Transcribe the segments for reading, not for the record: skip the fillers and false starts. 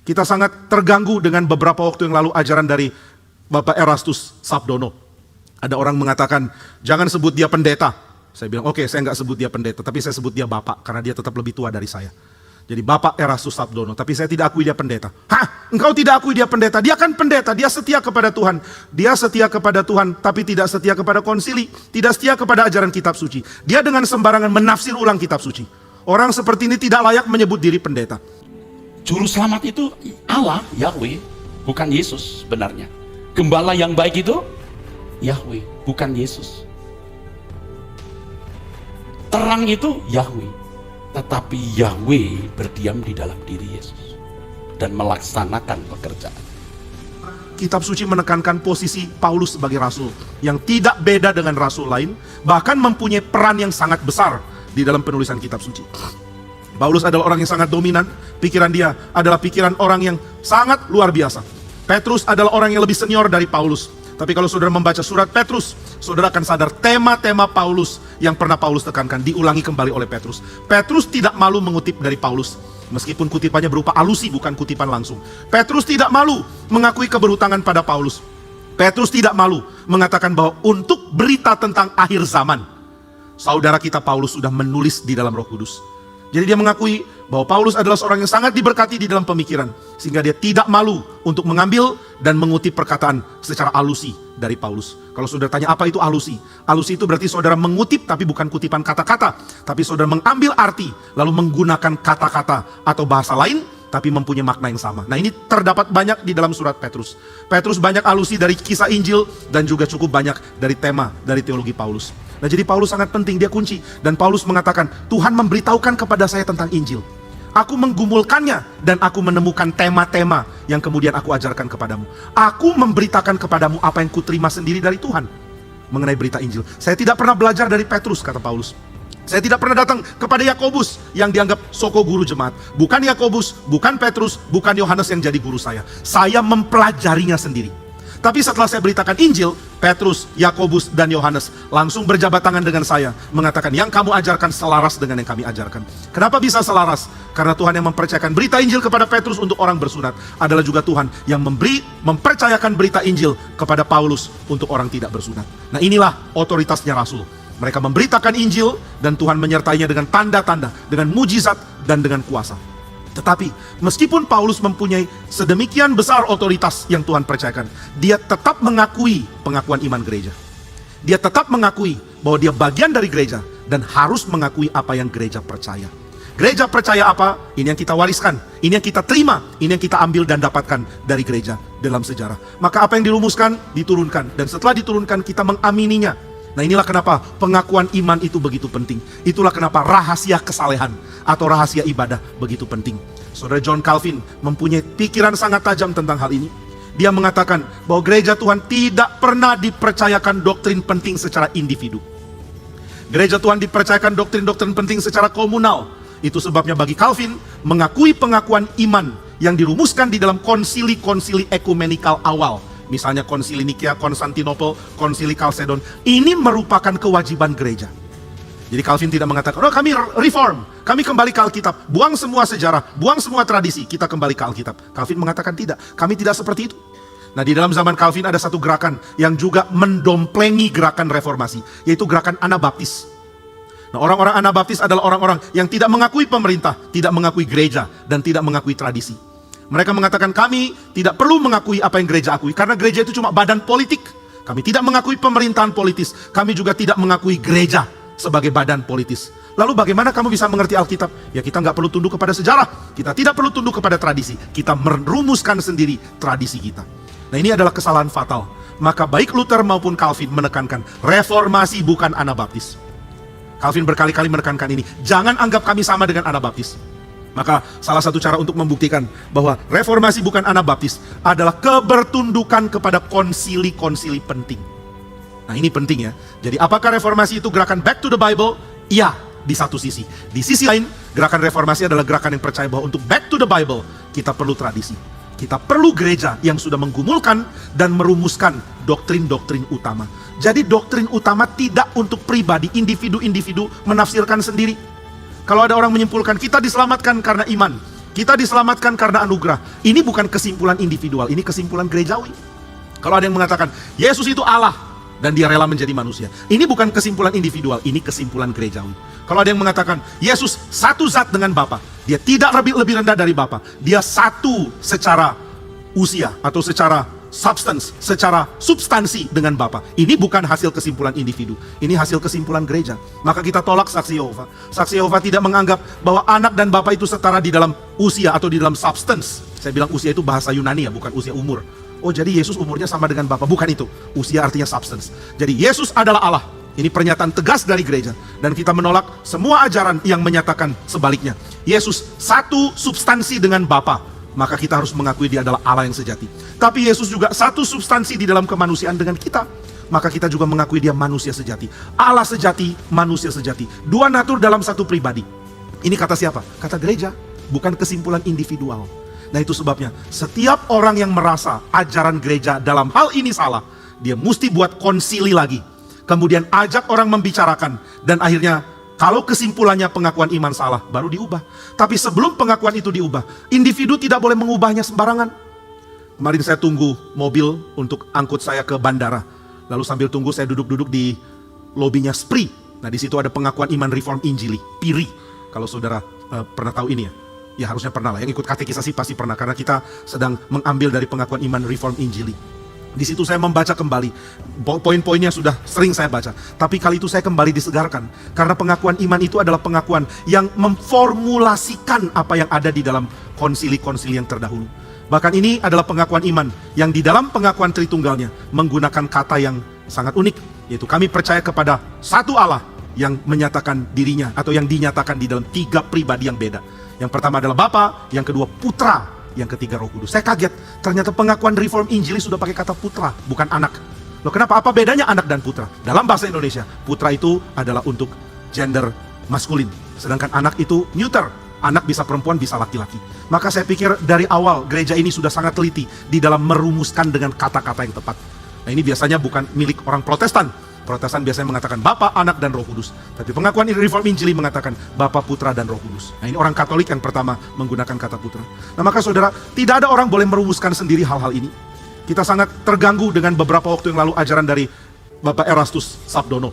Kita sangat terganggu dengan beberapa waktu yang lalu ajaran dari Bapak Erastus Sabdono. Ada orang mengatakan, jangan sebut dia pendeta. Saya bilang, oke, saya nggak sebut dia pendeta, tapi saya sebut dia Bapak, karena dia tetap lebih tua dari saya. Jadi Bapak Erastus Sabdono, tapi saya tidak akui dia pendeta. Hah? Engkau tidak akui dia pendeta? Dia kan pendeta, dia setia kepada Tuhan. Dia setia kepada Tuhan, tapi tidak setia kepada konsili. Tidak setia kepada ajaran kitab suci. Dia dengan sembarangan menafsir ulang kitab suci. Orang seperti ini tidak layak menyebut diri pendeta. Juru selamat itu Allah, Yahweh, bukan Yesus sebenarnya. Gembala yang baik itu Yahweh, bukan Yesus. Terang itu Yahweh, tetapi Yahweh berdiam di dalam diri Yesus dan melaksanakan pekerjaan. Kitab suci menekankan posisi Paulus sebagai rasul yang tidak beda dengan rasul lain, bahkan mempunyai peran yang sangat besar di dalam penulisan kitab suci. Paulus adalah orang yang sangat dominan, pikiran dia adalah pikiran orang yang sangat luar biasa. Petrus adalah orang yang lebih senior dari Paulus. Tapi kalau saudara membaca surat Petrus, saudara akan sadar tema-tema Paulus yang pernah Paulus tekankan diulangi kembali oleh Petrus. Petrus tidak malu mengutip dari Paulus, meskipun kutipannya berupa alusi bukan kutipan langsung. Petrus tidak malu mengakui keberhutangan pada Paulus. Petrus tidak malu mengatakan bahwa untuk berita tentang akhir zaman, saudara kita Paulus sudah menulis di dalam Roh Kudus. Jadi dia mengakui bahwa Paulus adalah seorang yang sangat diberkati di dalam pemikiran, sehingga dia tidak malu untuk mengambil dan mengutip perkataan secara alusi dari Paulus. Kalau saudara tanya apa itu alusi? Alusi itu berarti saudara mengutip tapi bukan kutipan kata-kata, tapi saudara mengambil arti lalu menggunakan kata-kata atau bahasa lain tapi mempunyai makna yang sama. Nah, ini terdapat banyak di dalam surat Petrus. Petrus banyak alusi dari kisah Injil dan juga cukup banyak dari tema dari teologi Paulus. Nah, jadi Paulus sangat penting, dia kunci. Dan Paulus mengatakan, Tuhan memberitahukan kepada saya tentang Injil. Aku menggumulkannya dan aku menemukan tema-tema yang kemudian aku ajarkan kepadamu. Aku memberitakan kepadamu apa yang kuterima sendiri dari Tuhan mengenai berita Injil. Saya tidak pernah belajar dari Petrus, kata Paulus. Saya tidak pernah datang kepada Yakobus yang dianggap soko guru jemaat. Bukan Yakobus, bukan Petrus, bukan Yohanes yang jadi guru saya. Saya mempelajarinya sendiri. Tapi setelah saya beritakan Injil, Petrus, Yakobus, dan Yohanes langsung berjabat tangan dengan saya, mengatakan yang kamu ajarkan selaras dengan yang kami ajarkan. Kenapa bisa selaras? Karena Tuhan yang mempercayakan berita Injil kepada Petrus untuk orang bersunat adalah juga Tuhan yang mempercayakan berita Injil kepada Paulus untuk orang tidak bersunat. Nah, inilah otoritasnya Rasul. Mereka memberitakan Injil dan Tuhan menyertainya dengan tanda-tanda, dengan mujizat dan dengan kuasa. Tetapi meskipun Paulus mempunyai sedemikian besar otoritas yang Tuhan percayakan, dia tetap mengakui pengakuan iman gereja. Dia tetap mengakui bahwa dia bagian dari gereja dan harus mengakui apa yang gereja percaya. Gereja percaya apa? Ini yang kita wariskan, ini yang kita terima, ini yang kita ambil dan dapatkan dari gereja dalam sejarah. Maka apa yang dirumuskan, diturunkan, dan setelah diturunkan kita mengamininya. Nah, inilah kenapa pengakuan iman itu begitu penting. Itulah kenapa rahasia kesalehan atau rahasia ibadah begitu penting. Saudara John Calvin mempunyai pikiran sangat tajam tentang hal ini. Dia mengatakan bahwa gereja Tuhan tidak pernah dipercayakan doktrin penting secara individu. Gereja Tuhan dipercayakan doktrin-doktrin penting secara komunal. Itu sebabnya bagi Calvin, mengakui pengakuan iman yang dirumuskan di dalam konsili-konsili ekumenikal awal, misalnya konsili Nikea, Konstantinopel, konsili Kalsedon, ini merupakan kewajiban gereja. Jadi Calvin tidak mengatakan, oh kami reform, kami kembali ke Alkitab, buang semua sejarah, buang semua tradisi, kita kembali ke Alkitab. Calvin mengatakan tidak, kami tidak seperti itu. Nah, di dalam zaman Calvin ada satu gerakan yang juga mendomplengi gerakan reformasi, yaitu gerakan Anabaptis. Nah, orang-orang Anabaptis adalah orang-orang yang tidak mengakui pemerintah, tidak mengakui gereja, dan tidak mengakui tradisi. Mereka mengatakan kami tidak perlu mengakui apa yang gereja akui, karena gereja itu cuma badan politik. Kami tidak mengakui pemerintahan politis, kami juga tidak mengakui gereja sebagai badan politis. Lalu bagaimana kamu bisa mengerti Alkitab? Ya, kita nggak perlu tunduk kepada sejarah, kita tidak perlu tunduk kepada tradisi, kita merumuskan sendiri tradisi kita. Nah, ini adalah kesalahan fatal. Maka baik Luther maupun Calvin menekankan reformasi bukan Anabaptis. Calvin berkali-kali menekankan ini, jangan anggap kami sama dengan Anabaptis. Maka salah satu cara untuk membuktikan bahwa reformasi bukan Anabaptis adalah kebertundukan kepada konsili-konsili penting. Nah, ini penting ya. Jadi apakah reformasi itu gerakan back to the Bible? Iya, di satu sisi. Di sisi lain, gerakan reformasi adalah gerakan yang percaya bahwa untuk back to the Bible, kita perlu tradisi. Kita perlu gereja yang sudah menggumulkan dan merumuskan doktrin-doktrin utama. Jadi doktrin utama tidak untuk pribadi, individu-individu menafsirkan sendiri. Kalau ada orang menyimpulkan kita diselamatkan karena iman, Kita diselamatkan karena anugerah. Ini bukan kesimpulan individual, ini kesimpulan gerejawi. Kalau ada yang mengatakan Yesus itu Allah dan dia rela menjadi manusia, ini bukan kesimpulan individual, ini kesimpulan gerejawi. Kalau ada yang mengatakan Yesus satu zat dengan Bapa, dia tidak lebih rendah dari Bapa, dia satu secara usia atau secara substansi dengan Bapa. Ini bukan hasil kesimpulan individu, ini hasil kesimpulan gereja. Maka kita tolak saksi Yehova. Saksi Yehova tidak menganggap bahwa anak dan Bapa itu setara di dalam usia atau di dalam substance. Saya bilang usia itu bahasa Yunani ya, bukan usia umur. Oh, jadi Yesus umurnya sama dengan Bapa. Bukan itu. Usia artinya substance. Jadi Yesus adalah Allah. Ini pernyataan tegas dari gereja. Dan kita menolak semua ajaran yang menyatakan sebaliknya. Yesus satu substansi dengan Bapa, maka kita harus mengakui dia adalah Allah yang sejati. Tapi Yesus juga satu substansi di dalam kemanusiaan dengan kita, maka kita juga mengakui dia manusia sejati. Allah sejati, manusia sejati. Dua natur dalam satu pribadi. Ini kata siapa? Kata gereja, bukan kesimpulan individual. Nah, itu sebabnya setiap orang yang merasa ajaran gereja dalam hal ini salah, dia mesti buat konsili lagi. Kemudian ajak orang membicarakan. Dan akhirnya kalau kesimpulannya pengakuan iman salah, baru diubah. Tapi sebelum pengakuan itu diubah, individu tidak boleh mengubahnya sembarangan. Kemarin saya tunggu mobil untuk angkut saya ke bandara. Lalu sambil tunggu saya duduk-duduk di lobinya SPRI. Nah, di situ ada pengakuan iman Reform Injili, PIRI. Kalau saudara pernah tahu ini ya. Ya harusnya pernah lah, yang ikut katekisasi pasti pernah, karena kita sedang mengambil dari pengakuan iman Reform Injili. Di situ saya membaca kembali, poin-poinnya sudah sering saya baca, tapi kali itu saya kembali disegarkan, karena pengakuan iman itu adalah pengakuan yang memformulasikan apa yang ada di dalam konsili-konsili yang terdahulu. Bahkan ini adalah pengakuan iman yang di dalam pengakuan Tritunggalnya menggunakan kata yang sangat unik, yaitu kami percaya kepada satu Allah yang menyatakan dirinya atau yang dinyatakan di dalam tiga pribadi yang beda. Yang pertama adalah Bapa, yang kedua Putra, yang ketiga Roh Kudus. Saya kaget, ternyata pengakuan Reform Injili sudah pakai kata putra, bukan anak. Loh, kenapa? Apa bedanya anak dan putra? Dalam bahasa Indonesia, putra itu adalah untuk gender maskulin, sedangkan anak itu neuter. Anak bisa perempuan, bisa laki-laki. Maka saya pikir dari awal gereja ini sudah sangat teliti di dalam merumuskan dengan kata-kata yang tepat. Nah, ini biasanya bukan milik orang Protestan. Protestan biasanya mengatakan Bapa, Anak, dan Roh Kudus. Tapi pengakuan Reform Injili mengatakan Bapa, Putra, dan Roh Kudus. Nah, ini orang Katolik yang pertama menggunakan kata putra. Nah, maka saudara, tidak ada orang boleh merumuskan sendiri hal-hal ini. Kita sangat terganggu dengan beberapa waktu yang lalu ajaran dari Bapak Erastus Sabdono.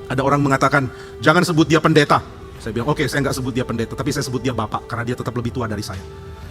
Ada orang mengatakan, jangan sebut dia pendeta. Saya bilang, oke, saya nggak sebut dia pendeta, tapi saya sebut dia Bapak, karena dia tetap lebih tua dari saya.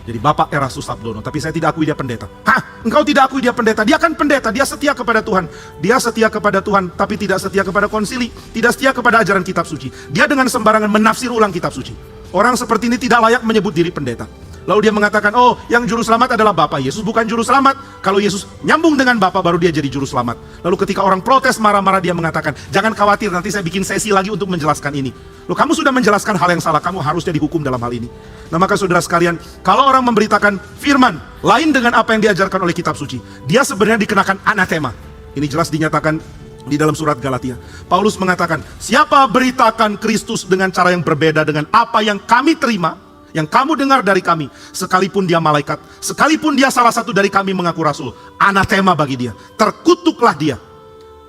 Jadi Bapak Erastus Sabdono, tapi saya tidak akui dia pendeta. Hah? Engkau tidak akui dia pendeta? Dia kan pendeta, dia setia kepada Tuhan. Dia setia kepada Tuhan, tapi tidak setia kepada konsili. Tidak setia kepada ajaran kitab suci. Dia dengan sembarangan menafsir ulang kitab suci. Orang seperti ini tidak layak menyebut diri pendeta. Lalu dia mengatakan, oh, yang juru selamat adalah Bapa. Yesus bukan juru selamat. Kalau Yesus nyambung dengan Bapa, baru dia jadi juru selamat. Lalu ketika orang protes marah-marah, dia mengatakan, jangan khawatir, nanti saya bikin sesi lagi untuk menjelaskan ini. Loh, kamu sudah menjelaskan hal yang salah, kamu harusnya dihukum dalam hal ini. Nah, maka saudara sekalian, kalau orang memberitakan firman lain dengan apa yang diajarkan oleh kitab suci, dia sebenarnya dikenakan anatema. Ini jelas dinyatakan di dalam surat Galatia. Paulus mengatakan, siapa beritakan Kristus dengan cara yang berbeda dengan apa yang kami terima, yang kamu dengar dari kami, sekalipun dia malaikat, sekalipun dia salah satu dari kami mengaku rasul, anatema bagi dia, terkutuklah dia.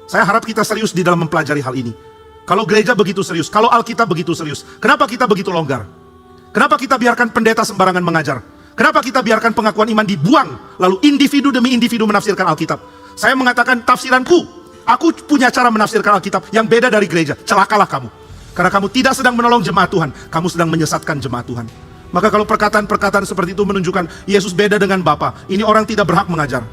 Saya harap kita serius di dalam mempelajari hal ini. Kalau gereja begitu serius, kalau Alkitab begitu serius, kenapa kita begitu longgar? Kenapa kita biarkan pendeta sembarangan mengajar? Kenapa kita biarkan pengakuan iman dibuang, lalu individu demi individu menafsirkan Alkitab? Saya mengatakan tafsiranku, aku punya cara menafsirkan Alkitab yang beda dari gereja. Celakalah kamu, karena kamu tidak sedang menolong jemaat Tuhan, kamu sedang menyesatkan jemaat Tuhan. Maka kalau perkataan-perkataan seperti itu menunjukkan Yesus beda dengan Bapa, ini orang tidak berhak mengajar.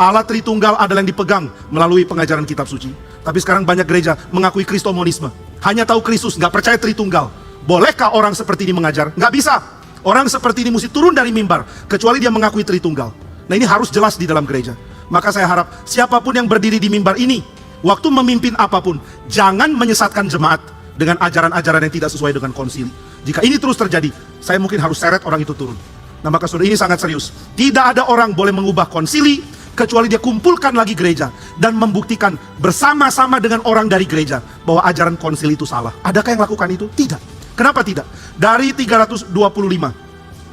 Allah Tritunggal adalah yang dipegang melalui pengajaran kitab suci. Tapi sekarang banyak gereja mengakui kristomonisme, hanya tahu Kristus, nggak percaya Tritunggal. Bolehkah orang seperti ini mengajar? Nggak bisa. Orang seperti ini mesti turun dari mimbar, kecuali dia mengakui Tritunggal. Nah, ini harus jelas di dalam gereja. Maka saya harap siapapun yang berdiri di mimbar ini, waktu memimpin apapun, jangan menyesatkan jemaat dengan ajaran-ajaran yang tidak sesuai dengan konsili. Jika ini terus terjadi, saya mungkin harus seret orang itu turun. Nah, maka saudara, ini sangat serius. Tidak ada orang boleh mengubah konsili, kecuali dia kumpulkan lagi gereja dan membuktikan bersama-sama dengan orang dari gereja bahwa ajaran konsili itu salah. Adakah yang lakukan itu? Tidak. Kenapa tidak? Dari 325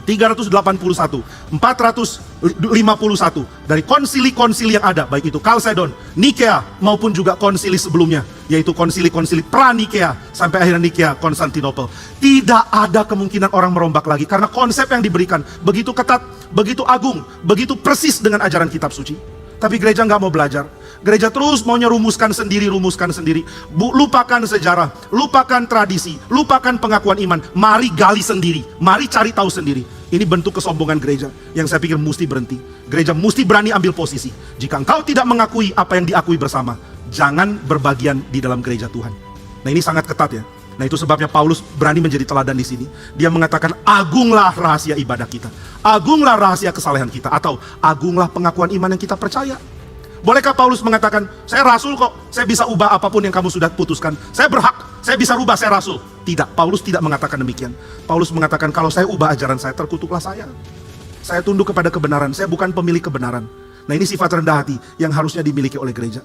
381, 451 dari konsili-konsili yang ada, baik itu Kalsedon, Nikea maupun juga konsili sebelumnya, yaitu konsili-konsili pra-Nikea sampai akhirnya Nikea, Konstantinopel. Tidak ada kemungkinan orang merombak lagi karena konsep yang diberikan begitu ketat, begitu agung, begitu persis dengan ajaran kitab suci. Tapi gereja nggak mau belajar. Gereja terus maunya rumuskan sendiri. Lupakan sejarah, lupakan tradisi, lupakan pengakuan iman. Mari gali sendiri, mari cari tahu sendiri. Ini bentuk kesombongan gereja yang saya pikir mesti berhenti. Gereja mesti berani ambil posisi. Jika engkau tidak mengakui apa yang diakui bersama, jangan berbagian di dalam gereja Tuhan. Nah, ini sangat ketat ya. Nah, itu sebabnya Paulus berani menjadi teladan di sini. Dia mengatakan, agunglah rahasia ibadah kita, agunglah rahasia kesalehan kita, atau agunglah pengakuan iman yang kita percaya. Bolehkah Paulus mengatakan, saya rasul kok, saya bisa ubah apapun yang kamu sudah putuskan, saya berhak, saya bisa rubah, saya rasul? Tidak, Paulus tidak mengatakan demikian. Paulus mengatakan, kalau saya ubah ajaran saya, terkutuklah saya. Saya tunduk kepada kebenaran, saya bukan pemilik kebenaran. Nah, ini sifat rendah hati yang harusnya dimiliki oleh gereja.